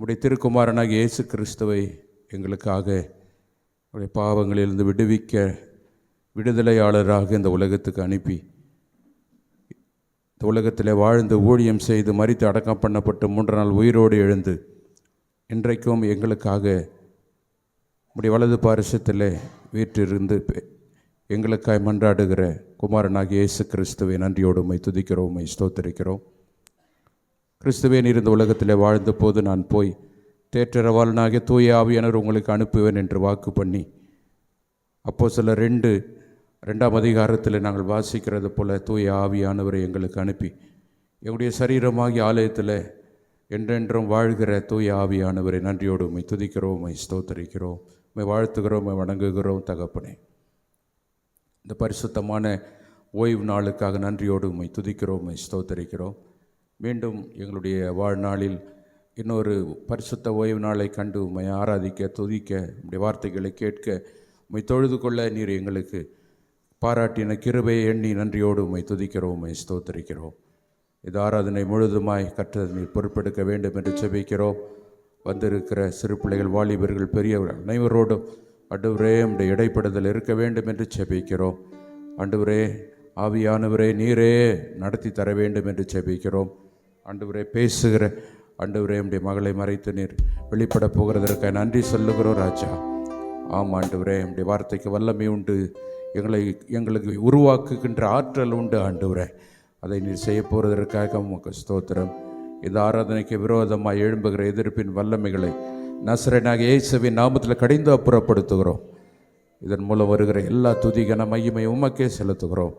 உம்முடைய திருக்குமாரனாகிய இயேசு கிறிஸ்துவை எங்களுக்காக உடைய பாவங்களிலிருந்து விடுவிக்க விடுதலையாளராக இந்த உலகத்துக்கு அனுப்பி இந்த உலகத்தில் வாழ்ந்து ஊழியம் செய்து மரித்து அடக்கம் பண்ணப்பட்டு 3 நாள் உயிரோடு எழுந்து இன்றைக்கும் எங்களுக்காக உடைய வலது பாரிசத்தில் வீற்றிருந்து எங்களுக்காய் மன்றாடுகிற குமாரனாகிய இயேசு கிறிஸ்துவை நன்றியோடு உம்மை துதிக்கிறோம், உம்மை ஸ்தோத்திரிக்கிறோம். கிறிஸ்துவே, நீர் இந்த உலகத்தில் வாழ்ந்த போது நான் போய் தேற்றரவாளனாகிய தூய ஆவியானவர் உங்களுக்கு அனுப்புவேன் என்று வாக்கு பண்ணி அப்போஸ்தலர் 2ஆம் அதிகாரத்தில் நாங்கள் வாசிக்கிறது போல தூய ஆவியானவரை எங்களுக்கு அனுப்பி எங்களுடைய சரீரமாகிய ஆலயத்தில் என்றென்றும் வாழ்கிற தூய ஆவியானவரை நன்றியோடு உம்மை துதிக்கிறோம், உம்மை ஸ்தோத்திரிக்கிறோம், உம்மை வாழ்த்துகிறோம், உம்மை வணங்குகிறோம். தகப்பனே, இந்த பரிசுத்தமான ஓய்வு நாளுக்காக நன்றியோடு உம்மை துதிக்கிறோம், உம்மை ஸ்தோத்திரிக்கிறோம். மீண்டும் எங்களுடைய வாழ்நாளில் இன்னொரு பரிசுத்த ஓய்வு நாளை கண்டு உம்மை ஆராதிக்க, துதிக்க, உம்முடைய வார்த்தைகளை கேட்க, உம்மை தொழுது கொள்ள நீர் எங்களுக்கு பாராட்டின கிருபையை எண்ணி நன்றியோடு உம்மை துதிக்கிறோம், உம்மை ஸ்தோத்திரிக்கிறோம். இது ஆராதனை முழுதுமாய் கற்றது நீர் பொறுப்பெடுக்க வேண்டும் என்று செபிக்கிறோம். வந்திருக்கிற சிறு பிள்ளைகள், வாலிபர்கள், பெரியவர்கள் அனைவரோடும் ஆண்டவரே உம்முடைய இடைப்படுதல் இருக்க வேண்டும் என்று செபிக்கிறோம். ஆண்டவரே, ஆவியானவரே நீரே நடத்தி தர வேண்டும் என்று செபிக்கிறோம். ஆண்டவரே, பேசுகிற ஆண்டவரே உம்முடைய மகளை மறைத்து நீர் வெளிப்பட போகிறதற்காக நன்றி சொல்லுகிறோம் ராஜா. ஆம் ஆண்டவரே, உம்முடைய வார்த்தைக்கு வல்லமை உண்டு, எங்களுக்கு உருவாக்குகின்ற ஆற்றல் உண்டு. ஆண்டவரே, அதை நீர் செய்ய போகிறதற்காக உமக்கு ஸ்தோத்திரம். இந்த ஆராதனைக்கு விரோதமாக எழும்புகிற எதிர்ப்பின் வல்லமைகளை நசரேயனாகிய இயேசுவின் நாமத்தில் கடிந்து அப்புறப்படுத்துகிறோம். இதன் மூலம் வருகிற எல்லா துதிகன மையமை உமக்கே செலுத்துகிறோம்.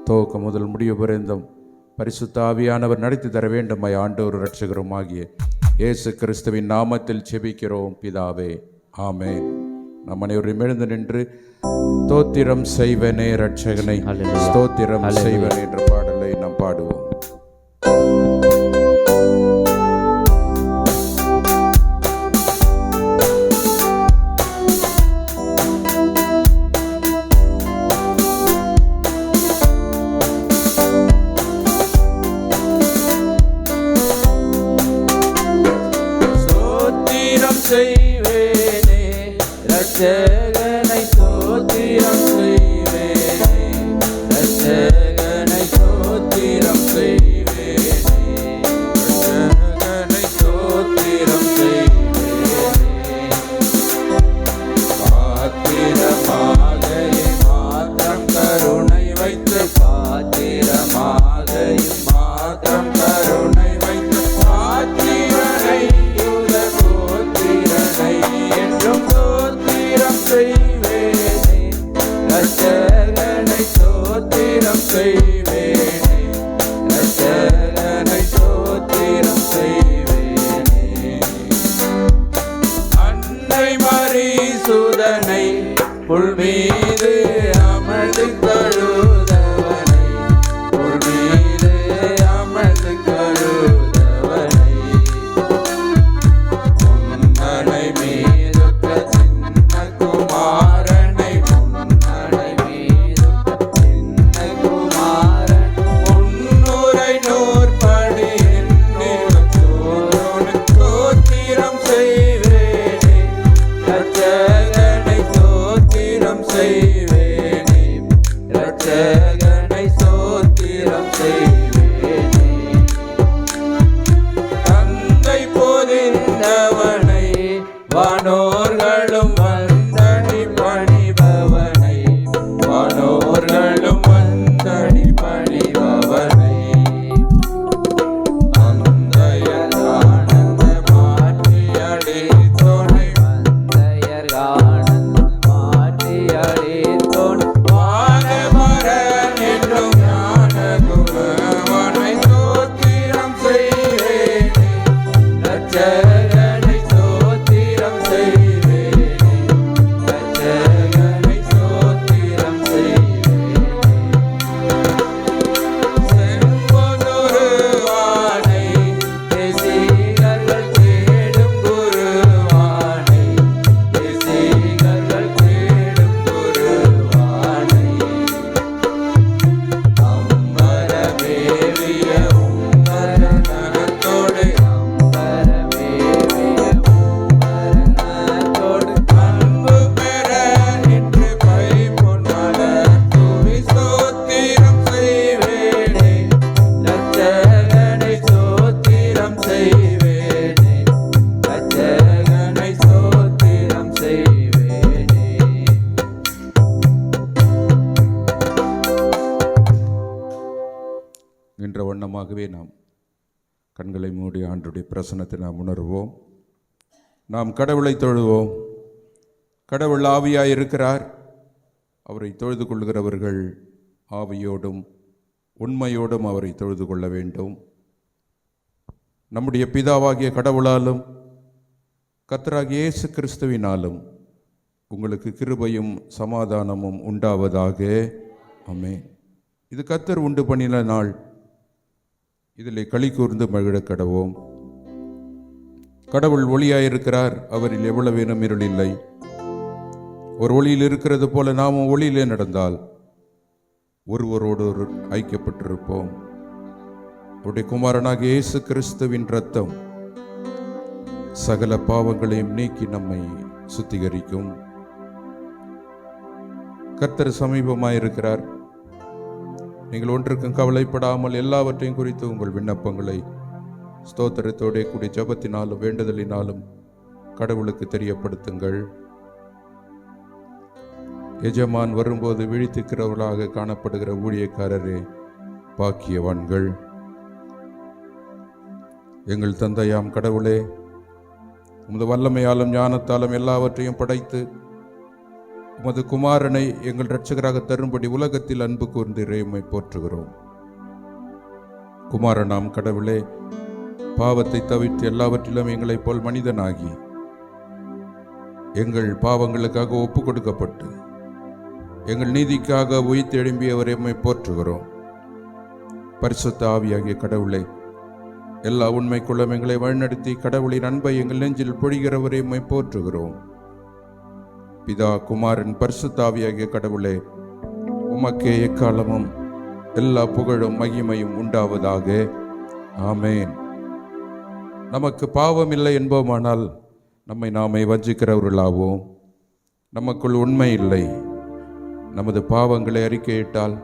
துவக்கம் முதல் முடிவு பரிந்தும் பரிசுத்த ஆவியானவர் நடத்தி தர வேண்டும். ஆண்டவர் இரட்சகரும் ஆகிய இயேசு கிறிஸ்துவின் நாமத்தில் செபிக்கிறோம் பிதாவே, ஆமென். நம் அனைவரும் எழுந்து நின்று ஸ்தோத்திரம் செய்வனே இரட்சகனை, ஸ்தோத்திரம் செய்வனே என்ற பாடலை நாம் பாடுவோம். செய்வேனே ரட்சகனை, ஸ்தோத்திரம் செய்வேனே ரட்சகனை, ஸ்தோத்திரம் செய்வேனே ரட்சகனை, ஸ்தோத்திரம் செய்வேனே. பாத்திரமாக மாத்திரம் கருணை வைத்து, பாத்திரமாக மாத்திரம் கருணை வைத்து, பாத்திரனை என்றும் ஸ்தோத்திரம் செய்வேனே ரட்சகனை, ஸ்தோத்திரம் செய்வேனே ரட்சகனை, ஸ்தோத்திரம் செய்வேனே. அன்னை மரி சுதனை புல் மீது அமர்ந்து கழுதவனை, புல் மீது அமர்ந்து கழுதவனை, முன்னடை மீதுக்க சின்ன குமாரனை, முன்னடை மீதுக்க சின்ன குமாரன், முன்னுரை நூற்படி எண்ணிலத்தோரோனு ஸ்தோத்திரம் செய்வேனே ரட்சகனை, ஸ்தோத்திரம் செய்வேனே கண்களை மூடி ஆண்டுடைய பிரசன்னத்தை நாம் உணர்வோம். நாம் கடவுளை தொழுவோம். கடவுள் ஆவியாய் இருக்கிறார். அவரை தொழுது கொள்கிறவர்கள் ஆவியோடும் உண்மையோடும் அவரை தொழுது கொள்ள வேண்டும். நம்முடைய பிதாவாகிய கடவுளாலும் கர்த்தராகிய இயேசு கிறிஸ்துவினாலும் உங்களுக்கு கிருபையும் சமாதானமும் உண்டாவதாக. ஆமென். இது கர்த்தர் உண்டு பண்ணின நாள். இதிலே களி கூர்ந்து மகிழ கடவோம். கடவுள் ஒளியாயிருக்கிறார். அவரில் எவ்வளவேனும் இருள் இல்லை. ஒரு ஒளியில் இருக்கிறது போல நாமும் ஒளியிலே நடந்தால் ஒருவரோடு ஒரு ஐக்கியப்பட்டிருப்போம். அவருடைய குமாரனாகிய இயேசு கிறிஸ்துவின் இரத்தம் சகல பாவங்களையும் நீக்கி நம்மை சுத்திகரிக்கும். கர்த்தர் சமீபமாயிருக்கிறார். நீங்கள் ஒன்றுக்கும் கவலைப்படாமல் எல்லாவற்றையும் குறித்து உங்கள் விண்ணப்பங்களை ஸ்தோத்திரத்தோட கூடிய ஜெபத்தினாலும் வேண்டுதலினாலும் கடவுளுக்கு தெரியப்படுத்துங்கள். எஜமான் வரும்போது விழித்திருக்கிறவர்களாக காணப்படுகிற ஊழியக்காரரே பாக்கியவான்கள். எங்கள் தந்தையாம் கடவுளே, உமது வல்லமையாலும் ஞானத்தாலும் எல்லாவற்றையும் படைத்து உமது குமாரனை எங்கள் இரட்சகராக தரும்படி உலகத்தில் அன்பு கூர்ந்து இறைமை போற்றுகிறோம். குமாரனாம் கடவுளே, பாவத்தை தவிர்த்து எல்லாவற்றிலும் எங்களைப் போல் மனிதனாகி எங்கள் பாவங்களுக்காக ஒப்பு கொடுக்கப்பட்டு எங்கள் நீதிக்காக உயிர்த்து எழும்பியவர் எம்மை போற்றுகிறோம். பரிசுத்த ஆவியாகிய கடவுளே, எல்லா உண்மைக்குள்ளும் எங்களை வழிநடத்தி கடவுளின் அன்பை எங்கள் நெஞ்சில் பொழிகிறவரை எம்மை போற்றுகிறோம். பிதா குமாரன் பரிசுத்த ஆவியாகிய கடவுளே, உமக்கே எக்காலமும் எல்லா புகழும் மகிமையும் உண்டாவதாக. ஆமேன். நமக்கு பாவம் இல்லை என்போமானால் நம்மை நாமே வஞ்சிக்கிறவர்களாவோம். நமக்குள் உண்மை இல்லை. நமது பாவங்களை அறிக்கையிட்டால்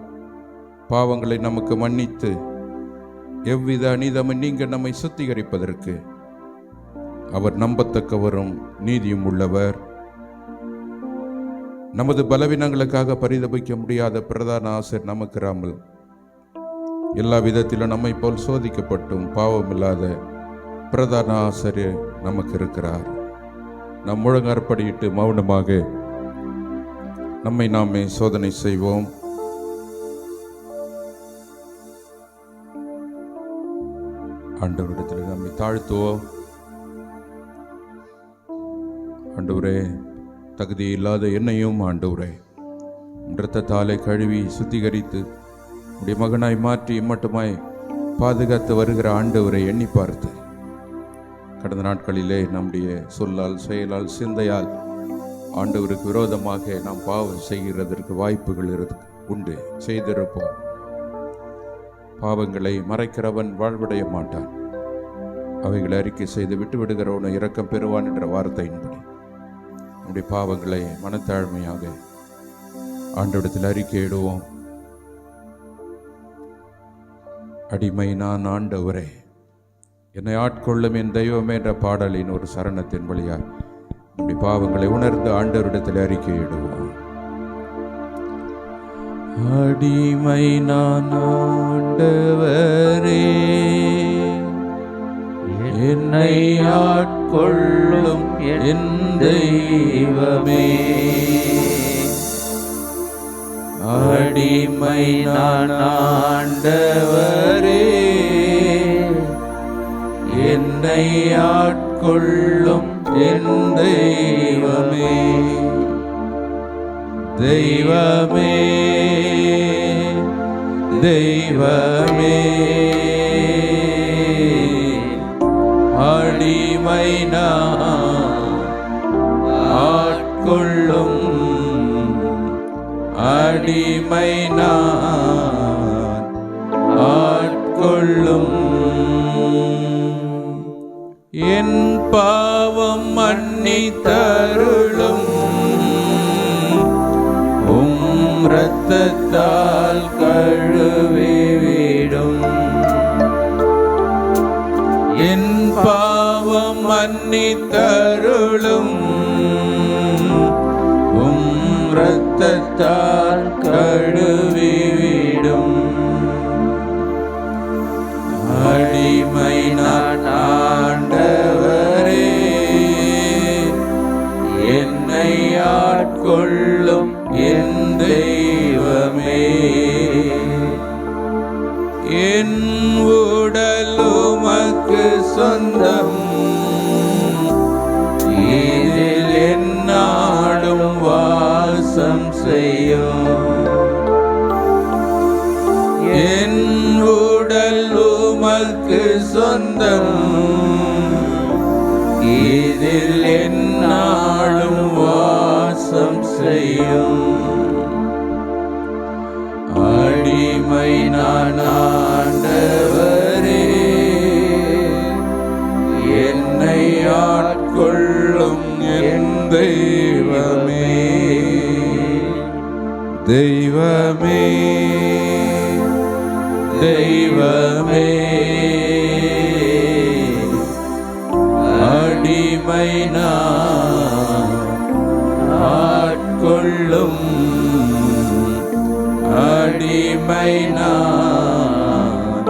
பாவங்களை நமக்கு மன்னித்து எவ்வித அநீதமும் நீங்க நம்மை சுத்திகரிப்பதற்கு அவர் நம்பத்தக்கவரும் நீதியும் உள்ளவர். நமது பலவீனங்களுக்காக பரிதபிக்க முடியாத பிரதான ஆசிரியர் நமக்கிறாமல் எல்லா விதத்திலும் நம்மை போல் சோதிக்கப்பட்டும் பாவமில்லாத பிரதான ஆசிரியர் நமக்கு இருக்கிறார். நம் முழங்காற்படியிட்டு மௌனமாக நம்மை நாமே சோதனை செய்வோம். ஆண்டவரிடத்தில் நம்மை தாழ்த்துவோம். ஆண்டவரே, தகுதி இல்லாத என்னையும் ஆண்டவரே இரத்தத்தாலே கழுவி சுத்திகரித்து உடைய மகனாய் மாற்றி இம்மட்டுமாய் பாதுகாத்து வருகிற ஆண்டவரை எண்ணி பார்த்து கடந்த நாட்களிலே நம்முடைய சொல்லால் செயலால் சிந்தையால் ஆண்டவருக்கு விரோதமாக நாம் பாவம் செய்கிறதற்கு வாய்ப்புகள் உண்டு, செய்திருப்போம். பாவங்களை மறைக்கிறவன் வாழ்வடைய மாட்டான், அவைகளை அறிக்கை செய்து விட்டு விடுகிறவனை இரக்கம் பெறுவான் என்ற வார்த்தையின்படி நம்முடைய பாவங்களை மனத்தாழ்மையாக ஆண்டவரிடத்தில் அறிக்கையிடுவோம். அடிமை நான் ஆண்டவரே, என்னை ஆட்கொள்ளும் என் தெய்வமே என்ற பாடலின் ஒரு சரணத்தின் வழியாய் நம்முடைய பாவங்களை உணர்ந்து ஆண்டவரிடத்தில் அறிக்கையிடுவோம். அடிமை நான் ஆண்டவரே, என்னை ஆட்கொள்ளும் என் தெய்வமே. அடிமை நான் ஆண்டவரே, என்னை ஆட்கொள்ளும் என் தெய்வமே. தெய்வமே தெய்வமே, அடிமை நான் ஆட்கொள்ளும், அடிமை நான் ஆட்கொள்ளும். என் பாவம் மன்னித்தருளும், இரத்தத்தால் கழுவிவிடும். என் பாவம் மன்னித்தருளும், இரத்தத்தால் கழுவிவிடும். அடிமை சொந்தம், இதில் எந்நாளும் வாசம் செய்யும். என் உடல் உமக்கு சொந்தம், இதில் எந்நாளும் வாசம் செய்யும். அடிமை நான் ஆண்டவரே, என்னை ஆட்கொள்ளும் என் தெய்வமே. தெய்வமே, தெய்வமே, அடிமை நான் ஆட்கொள்ளும், அடிமை நான்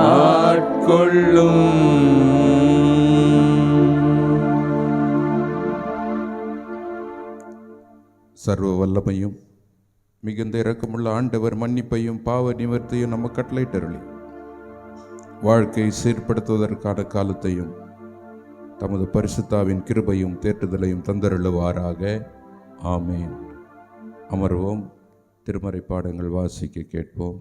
ஆட்கொள்ளும். சர்வ வல்லமையும் மிகுந்த இரக்கமுள்ள ஆண்டவர் மன்னிப்பையும் பாவ நிவர்த்தியும் நம்ம கட்டளையிட்டருளி வாழ்க்கையை சீர்படுத்துவதற்கான காலத்தையும் தமது பரிசுத்தாவின் கிருபையும் தேற்றுதலையும் தந்தருளுவாராக. ஆமேன். அமர்வோம். திருமறை பாடங்கள் வாசிக்க கேட்போம்.